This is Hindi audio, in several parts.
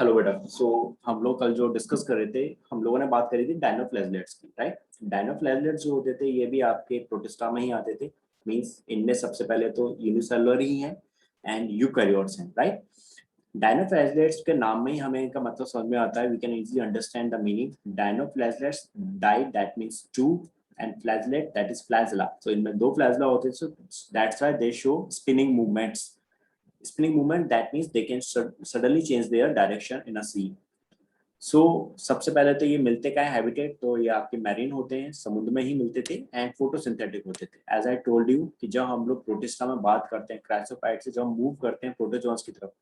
हेलो बेटा। हम लोग कल जो डिस्कस कर रहे थे, हम लोगों ने बात करी थी डायनोफ्लैजलेट्स की, राइट। डायनोफ्लैजलेट्स जो होते थे ये भी आपके प्रोटिस्टा में ही आते थे। मींस इनमें सबसे पहले तो यूनिसेलुलर ही हैं एंड यूकैरियोट्स हैं, राइट। डायनोफ्लैजलेट्स के नाम में ही हमें इनका मतलब समझ में आता है। We can easily understand the meaning. Dinoflagellates, di that means two and flagellate that is flagella. So इनमें दो फ्लैजला होते हैं, so that's why they show spinning movements. Spinning movement, that means they can suddenly change their direction in a sea. सबसे पहले तो ये मिलते क्या है हैबिटेट, तो ये आपके मैरीन होते हैं, समुद्र में ही मिलते थे एंड फोटोसिंथेटिक होते थे। एज आई टोल्ड यू कि जब हम लोग प्रोटिस्टा में बात करते हैं क्राइसोफाइट से, जब हम मूव करते हैं प्रोटोजोन्स की तरफ,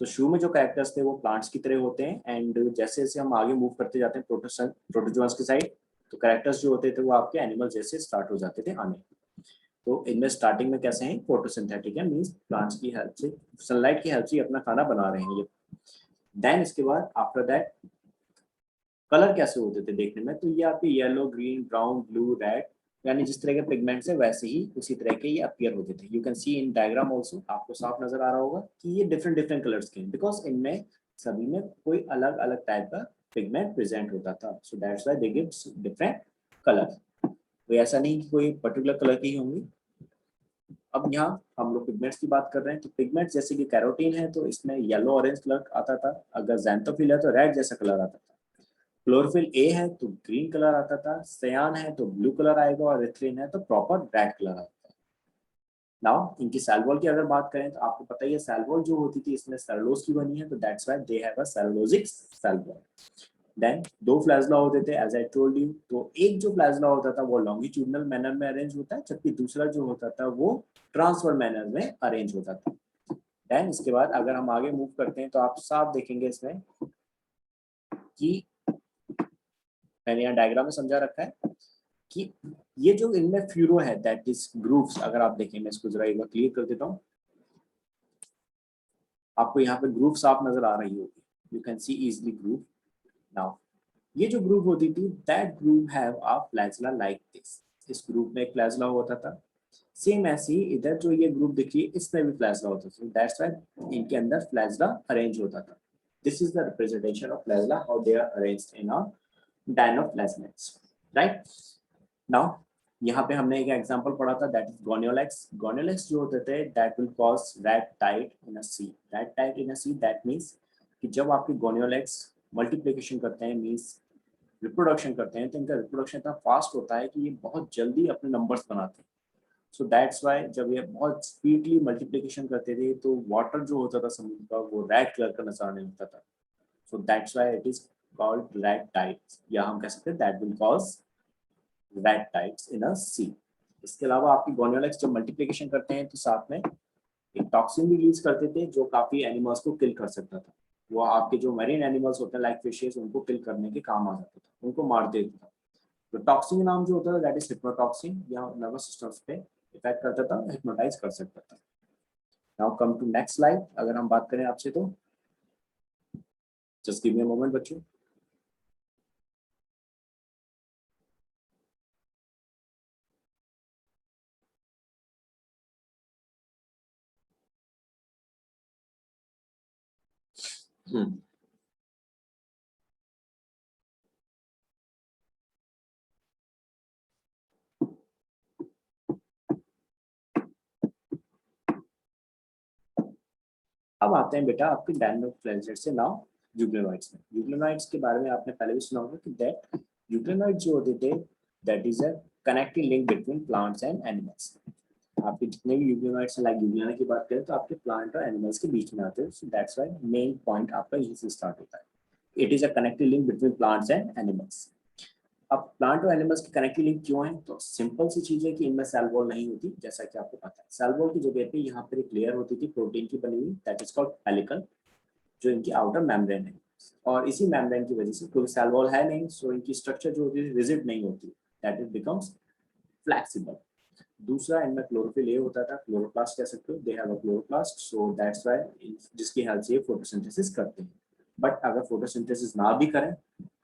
तो शुरू में जो कैरेक्टर्स थे वो प्लांट्स की तरह होते हैं एंड जैसे जैसे हम आगे मूव करते जाते हैं प्रोटोजोन्स की साइड, तो कैरेक्टर्स जो होते थे वो आपके एनिमल जैसे स्टार्ट हो जाते थे आने। तो इनमें स्टार्टिंग में कैसे हैं, फोटोसिंथेटिक है, मींस प्लांट्स की हेल्प से, सनलाइट की हेल्प से अपना खाना बना रहे हैं ये। देन इसके बाद आफ्टर दैट कलर कैसे होते थे देखने में, तो ये आपके yellow, green, brown, blue, red, यानी जिस तरह के पिगमेंट्स है वैसे ही उसी तरह के ये अपीयर होते थे। You can see in diagram also, आपको साफ नजर आ रहा होगा कि ये डिफरेंट डिफरेंट कलर्स के हैं, बिकॉज इनमें सभी में कोई अलग अलग टाइप का पिगमेंट प्रेजेंट होता था। So that's why they give different colour. तो ऐसा नहीं कि कोई पर्टिकुलर कलर की ही होंगी। अब यहाँ हम लोग पिगमेंट्स की बात कर रहे हैं, तो पिगमेंट्स जैसे कि कैरोटीन है तो इसमें येलो ऑरेंज कलर आता था, अगर ज़ैंथोफिल है तो रेड जैसा कलर आता था, क्लोरोफिल ए है तो ग्रीन कलर आता था, सयान है तो ब्लू कलर आएगा और एथिलीन है तो प्रॉपर रेड कलर आता है। नाउ इनकी सेल वॉल की अगर बात करें तो आपको पता ही है सेल वॉल जो होती थी इसमें सेलुलोज की बनी है, तो that's why they have a cellulosic cell wall. Then दो प्लाज्मा होते थे एज आई टोल्ड यू, तो एक जो प्लाज्मा होता था वो लॉन्गिट्यूडनल मैनर में अरेंज होता है, जबकि दूसरा जो होता था वो ट्रांसफर मैनर में अरेंज होता था। देन इसके बाद अगर हम आगे मूव करते हैं तो आप साफ देखेंगे इसमें कि मैंने यहाँ डायग्राम में समझा रखा है कि ये जो इनमें फ्यूरो है दैट इज ग्रूव्स, अगर आप देखें, मैं इसको जरा एक बार क्लियर कर देता हूँ, आपको यहाँ पे ग्रूव साफ नजर आ रही होगी, you can see easily groove. Now ये जो ग्रुप होती थी that group have a flagella like this, इस ग्रुप में एक फ्लैजला होता था। सेम ऐसे ही इधर जो ये ग्रुप देखिए इसमें भी फ्लैजला होता था, दैट्स व्हाई इनके अंदर फ्लैजला अरेंज होता था। This is the representation of flagella, how they are arranged in a dinoflagellates, right. Now यहाँ पे हमने एक एग्जांपल पढ़ा था दैट इज गोनियोलेक्स। गोनियोलेक्स जो होते थे that will cause red tide in a sea. Red tide in a sea that means कि जब आपके गोनियोलेक्स मल्टीप्लिकेशन करते हैं, मींस रिप्रोडक्शन करते हैं, तो इनका रिप्रोडक्शन इतना फास्ट होता है कि ये बहुत जल्दी अपने नंबर्स बनाते हैं। सो दैट्स व्हाई जब ये बहुत स्पीडली मल्टीप्लिकेशन करते थे तो वाटर जो होता था समुद्र का वो रेड कलर का नजर आने लगता था। So that's why it is called red tides, या हम कह सकते हैं that will cause red tides in a sea. इसके अलावा आपकी गोनियोलेक्स जब मल्टीप्लिकेशन करते हैं तो साथ में एक टॉक्सिन भी रिलीज करते थे जो काफी एनिमल्स को किल कर सकता था। वो आपके जो मरीन एनिमल्स होते हैं लाइक फिशेस, उनको किल करने के काम आ जाता था, उनको मार देता था। तो टॉक्सिन का नाम जो होता था दैट इज हिप्नोटॉक्सिन, या नर्वस सिस्टम पे इफेक्ट करता था, हिप्नोटाइज कर सकता था। Now come to next slide, अगर हम बात करें आपसे तो just give me a moment बच्चों। अब आते हैं बेटा आपके डायनोफ्लैजलेट से नाउ यूग्लेनॉइड्स में। यूग्लेनॉइड्स के बारे में आपने पहले भी सुना होगा कि दैट यूग्लेनॉइड जो होते थे that is a connecting link between plants and animals. आपके जितने भी यूग्लेनॉइड्स हैं लाइक यूग्लेना की बात करें तो आपके प्लांट और एनिमल्स के बीच में आते हैं, so that's why main point आपका यहीं से स्टार्ट होता है। It is a connecting link between plants and animals. अब प्लांट और एनिमल्स की कनेक्टिव लिंक क्यों है, तो सिंपल सी चीज है कि इनमें सेल वॉल नहीं होती, जैसा कि आपको पता है। सेल वॉल की जगह पे यहाँ पर एक लेयर होती थी प्रोटीन की बनी हुई दैट इज कॉल्ड पेलिकल, जो इनकी आउटर मेम्ब्रेन है। और इसी मेम्ब्रेन की वजह से क्योंकि सेल वॉल है नहीं, सो इनकी स्ट्रक्चर जो होती है रिजिड नहीं होती, दैट इट बिकम्स फ्लेक्सिबल। दूसरा इनमें क्लोरोफिल ए होता था, क्लोरोप्लास्ट कह सकते हो, दे have a chloroplast, so that's why जिसकी हेल्प से फोटोसिंथेसिस करते हैं। बट अगर फोटोसिंथेसिस ना भी करें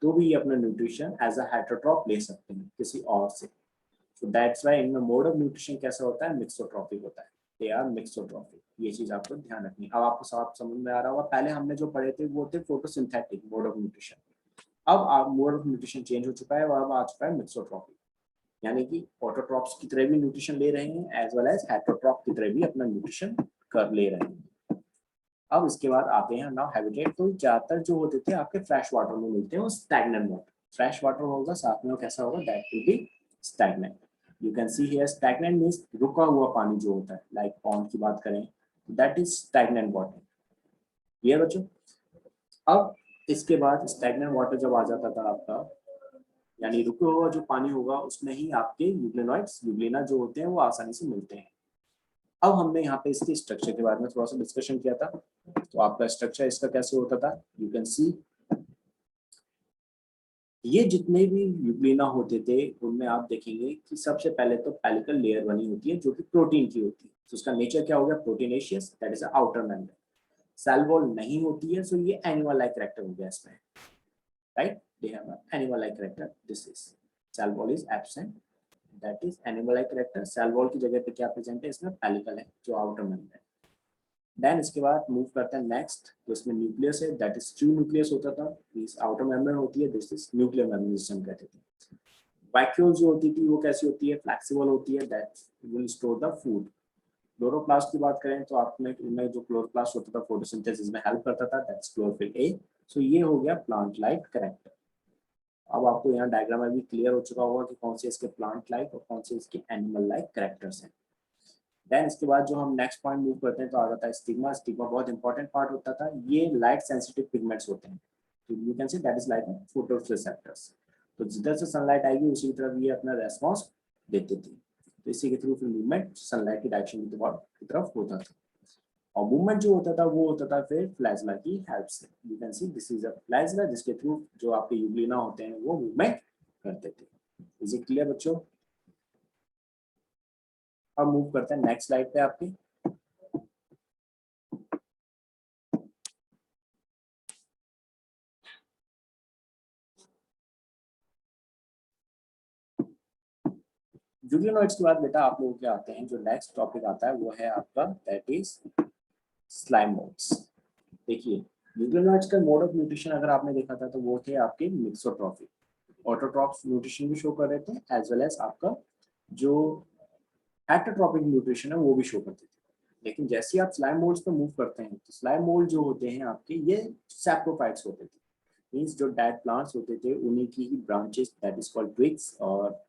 तो भी ये अपना न्यूट्रिशन एज अ हेटेरोट्रॉप ले सकते हैं किसी और से। सो दैट्स व्हाई इनमें मोड ऑफ न्यूट्रिशन कैसा होता है, मिक्सोट्रॉपिक होता है, दे आर मिक्सोट्रॉपिक। ये चीज आपको ध्यान रखनी है। अब आपको साफ समझ में आ रहा होगा, पहले हमने जो पढ़े थे वो थे फोटोसिंथेटिक मोड ऑफ न्यूट्रिशन। अब मोड ऑफ न्यूट्रिशन चेंज हो चुका है और अब आ चुका है मिक्सोट्रॉपी, यानी कि ऑटोट्रॉप्स की तरह भी न्यूट्रिशन ले रहे हैं एज वेल एज हेटरोट्रॉप की तरह भी अपना न्यूट्रिशन कर ले रहे हैं। अब इसके बाद आते हैं नाउ हैबिटेट। तो ज्यादातर जो होते थे आपके फ्रेश वाटर में मिलते हैं वो स्टैग्नेंट वाटर, फ्रेश वाटर होगा साथ में वो कैसा होगा, that will be stagnant. You can see here stagnant means रुका हुआ पानी जो होता है, लाइक पॉन्ड की बात करें दैट इज स्टैग्नेंट वाटर। ये बच्चों, अब इसके बाद स्टैग्नेंट वाटर जब आ जाता था आपका, यानी रुका हुआ जो पानी होगा उसमें ही आपके यूग्लिनॉइड्स यूग्लिना जो होते हैं वो आसानी से मिलते हैं। अब हमने यहाँ पे इसके स्ट्रक्चर के बारे में थोड़ा सा डिस्कशन किया था। तो आपका स्ट्रक्चर इसका कैसे होता था, यू कैन सी ये जितने भी यूग्लिना होते थे उनमें आप देखेंगे कि सबसे पहले तो पेलिकल लेयर बनी होती है जो कि प्रोटीन की होती है। तो उसका नेचर क्या हो गया, proteinaceous, that is outer membrane. Cell wall नहीं होती है, सो ये एनिमल लाइक कैरेक्टर हो गया इसमें, right, they have animal like character, this is cell wall is absent, that is animal like character. Cell wall की जगह पे क्या प्रेजेंट है, इसमें पेलिकल है जो आउटर मेम्ब्रेन। देन इसके बाद मूव करते हैं नेक्स्ट, तो इसमें न्यूक्लियस है, दैट इज ट्रू न्यूक्लियस होता था, इस आउटर मेम्ब्रेन होती है, दिस इज न्यूक्लियर मेम्ब्रेन जिसे हम कहते थे। वैक्यूल जो होती थी वो कैसी होती है, फ्लेक्सिबल होती है, that will store the food. Chloroplast की बात करें तो आपने इनमें जो क्लोरोप्लास्ट होता था फोटोसिंथेसिस में हेल्प करता था, दैट्स क्लोरोफिल ए। सो ये हो गया प्लांट लाइक कैरेक्टर। अब आपको यहाँ डायग्राम में भी क्लियर हो चुका होगा कि कौन से इसके प्लांट लाइक और कौन से इसके एनिमल लाइक कैरेक्टर्स हैं। देन इसके बाद जो हम नेक्स्ट पॉइंट मूव करते हैं तो आ जाता है स्टिग्मा। स्टिग्मा बहुत इंपॉर्टेंट पार्ट होता था, ये लाइट सेंसिटिव पिगमेंट्स होते हैं, तो you can see that is like photoreceptors. तो जिधर से सनलाइट आएगी उसी की तरफ ये अपना रेस्पॉन्स देते थे, तो इसी के थ्रू फिर मूवमेंट सनलाइट की डायरेक्शन की तरफ होता था। और मूवमेंट जो होता था वो होता था फिर प्लाज्मा की हेल्प से। You can see this is a plasma जिसके थ्रू जो आपके यूग्लिना होते हैं वो मूवमेंट करते थे। इज इट क्लियर बच्चों? अब मूव करते हैं नेक्स्ट स्लाइड पे आपकी। यूग्लिनोइड्स के बाद बेटा आप लोगों के आते हैं, जो नेक्स्ट टॉपिक आता है वो है आपका दैट इज स्लाइम मोड्स। देखिए यूग्लिनोइड्स का मोड ऑफ न्यूट्रिशन अगर आपने देखा था तो वो थे आपके मिक्सोट्रॉफिक, ऑटोट्रॉप्स न्यूट्रिशन भी शो कर रहे थे एज वेल एज आपका जो हेटरोट्रॉपिक न्यूट्रिशन है वो भी शो करते थे। लेकिन जैसे आप स्लाइम मोल्ड्स पे मूव करते हैं तो स्लाइम मोल्ड जो होते हैं आपके ये सैप्रोफाइट्स होते थे, मींस जो डेड प्लांट्स होते थे उन्हीं की ही branches that is called twigs, और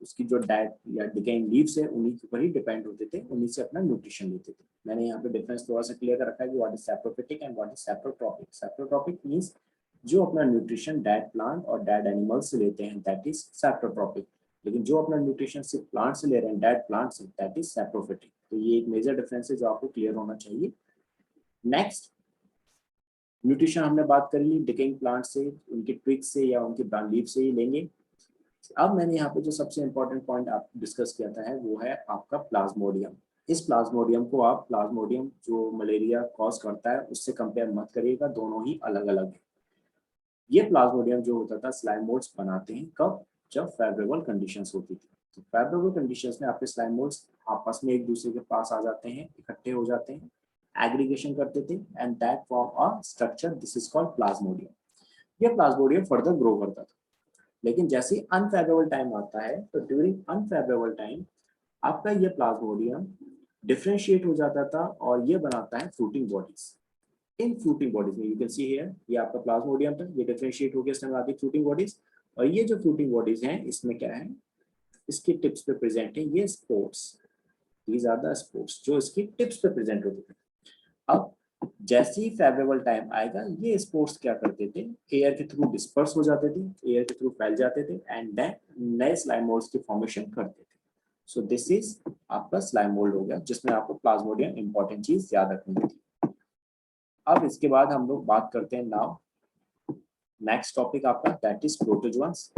उसकी जो डेड या डिकेइंग लीव्स है उन्हीं के ऊपर ही डिपेंड होते थे, उन्हीं से अपना न्यूट्रिशन लेते थे। मैंने यहाँ पे डिफरेंस थोड़ा सा क्लियर कर रखा है कि what is saprophytic and what is saprotrophic. Saprotrophic means जो अपना न्यूट्रिशन डेड प्लांट और डेड एनिमल से लेते हैं दैट इज सैप्रोट्रॉपिक, लेकिन जो अपना न्यूट्रिशन सिर्फ प्लांट से ले रहे हैं dead plant say that is saprophytic. तो ये एक मेजर डिफरेंस है जो आपको क्लियर होना चाहिए। नेक्स्ट न्यूट्रिशन हमने बात कर ली डिकेइंग प्लांट से, उनके ट्विग्स से या उनके ब्रांच लीफ से ही लेंगे। अब मैंने यहाँ पे जो सबसे इंपॉर्टेंट पॉइंट आप डिस्कस किया था है वो है आपका प्लाज्मोडियम। इस प्लाज्मोडियम को आप प्लाज्मोडियम जो मलेरिया कॉज करता है उससे कंपेयर मत करिएगा, दोनों ही अलग अलग है। ये प्लाज्मोडियम जो होता था स्लाइम मोड्स बनाते हैं कब, जब फेवरेबल कंडीशंस होती थी। तो फेवरेबल कंडीशंस में आपके स्लाइम मोड्स आपस में एक दूसरे के पास आ जाते हैं, इकट्ठे हो जाते हैं, एग्रीगेशन करते थे and that form a structure, this is called Plasmodium. ये प्लाज्मोडियम फर्दर ग्रो करता था। लेकिन जैसे ही अनफेवरेबल टाइम आता है तो ड्यूरिंग अनफेवरेबल टाइम आपका ये प्लाज्मोडियम डिफरेंशिएट हो जाता था और ये बनाता है फ्रूटिंग बॉडीज। इन फ्रूटिंग बॉडीज में यू कैन सी हियर ये आपका प्लाज्मोडियम था, ये डिफरेंशिएट हो गया, इसमें आती है फ्रूटिंग बॉडीज। और ये जो फ्रूटिंग बॉडीज हैं इसमें क्या है, इसकी टिप्स पे प्रेजेंट है ये sports, these are the sports जो इसकी टिप्स पे प्रेजेंट होते थे। अब जैसे ही फेवरेबल टाइम आएगा ये स्पोर्ट्स क्या करते थे, एयर के थ्रू डिस्पर्स हो जाते थे, एयर के थ्रू फैल जाते थे एंड देन नए स्लाइम मोल्ड्स की फॉर्मेशन करते थे। सो दिस इज आपका स्लाइम मोल्ड हो गया जिसमें आपको प्लाज्मोडियम इंपॉर्टेंट चीज याद रखनी थी। अब इसके बाद हम लोग बात करते हैं नाउ नेक्स्ट टॉपिक आपका दैट इज प्रोटोजोअन्स।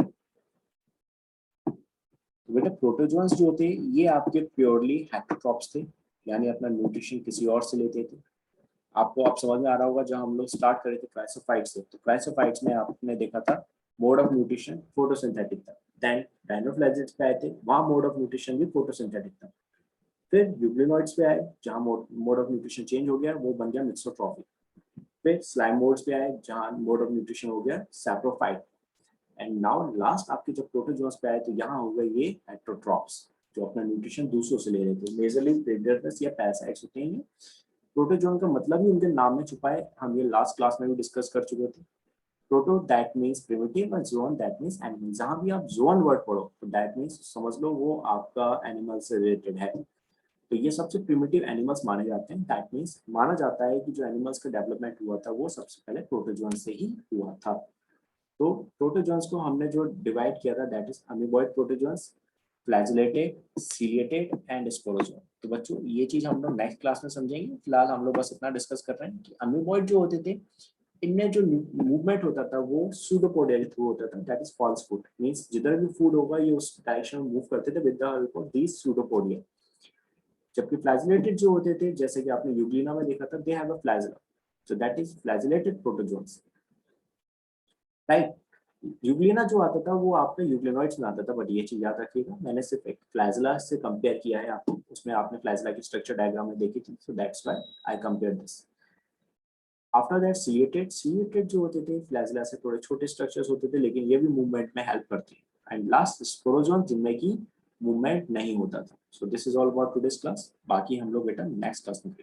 बेटा प्रोटोजोअन्स जो थे ये आपके प्योरली हेटरोट्रॉप्स थे, यानी अपना न्यूट्रिशन किसी और से लेते थे। आपको आप समझ में आ रहा होगा जब हम लोग स्टार्ट करे थे क्राइसोफाइट्स से, तो क्राइसोफाइट्स में आपने देखा था मोड ऑफ न्यूट्रिशन फोटोसिंथेटिक था। देन डायनोफ्लेजेट्स पे आए थे, वहां मोड ऑफ न्यूट्रिशन भी फोटोसिंथेटिक था। फिर यूग्लिनॉइड्स पे आए जहाँ मोड ऑफ न्यूट्रिशन चेंज हो गया, वो बन गया मिक्सोट्रॉफी। फिर स्लाइम मोड्स पे आए जहाँ मोड ऑफ न्यूट्रिशन हो गया सैप्रोफाइट। एंड नाउ लास्ट आपके जब प्रोटोजोन्स पे आए तो यहाँ हो गए ये हेटेरोट्रॉप्स, जो अपना न्यूट्रिशन दूसरों से ले रहे थे, मेजरली प्रेडेटर्स या पैरासाइट्स होते हैं। प्रोटोजोन का मतलब ही उनके नाम में छुपा है, हम ये लास्ट क्लास में भी डिस्कस कर चुके थे। प्रोटो दैट मीन्स प्रिमिटिव और जोन दैट मीन्स एनिमल। जहां भी आप जोन वर्ड पढ़ो तो दैट मीन्स समझ लो वो आपका एनिमल से रिलेटेड है। तो ये सबसे प्रिमिटिव एनिमल्स माने जाते हैं। दैट मीन्स माना जाता है कि जो एनिमल्स का डेवलपमेंट हुआ था वो सबसे पहले प्रोटोजोन से ही हुआ था। तो प्रोटोजोन्स को हमने जो डिवाइड किया था that is amoeboid protozoans, flagellated, ciliated and sporozoan. तो बच्चों ये चीज हम लोग नेक्स्ट क्लास में समझेंगे। फिलहाल हम लोग बस इतना डिस्कस कर रहे हैं कि अमीबॉइड जो होते थे इनमें जो मूवमेंट होता था वो सूडोपोडियल थ्रू होता था, that is false food. Means जिधर भी फूड होगा ये उस डायरेक्शन में मूव करते थे with the help of these pseudopodia. जबकि फ्लैजिलेटेड जो होते थे, जैसे कि आपने यूग्लिना में देखा था, दे have a flagella, so that is flagellated protozoans, right. Euglena जो आता था वो आपका यूग्लिनॉइड्स में आता था, बट ये चीज याद रखिएगा मैंने सिर्फ एक फ्लैजिला से कंपेयर किया है आपको, उसमें आपने फ्लैजिला की स्ट्रक्चर डायग्राम में देखी थी, सो that's why I compare this. After that ciliated जो होते थे फ्लैजिला से थोड़े छोटे स्ट्रक्चर्स होते थे, लेकिन ये भी मूवमेंट में हेल्प करते हैं। एंड लास्ट स्पोरोजोन, जिनमें की मूवमेंट नहीं होता था। So this is all about today's class. बाकी हम लोग बेटा नेक्स्ट क्लास में